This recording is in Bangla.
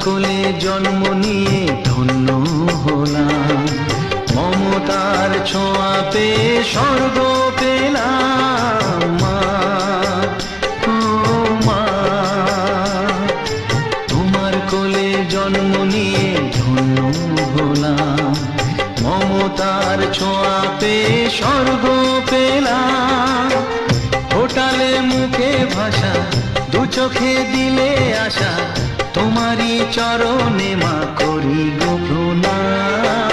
কোলে জন্ম নিয়ে ধন্য হলাম, মমতার ছোঁয়া পেয়ে স্বর্গ পেলাম। মা, ও মা, তোমার কোলে জন্ম নিয়ে ধন্য হলাম, মমতার ছোঁয়া পেয়ে স্বর্গ পেলাম। ফোটালে মুখে ভাষা, দু চোখে দিলে আশা, তোমারই চরণে মা করি গো প্রণাম।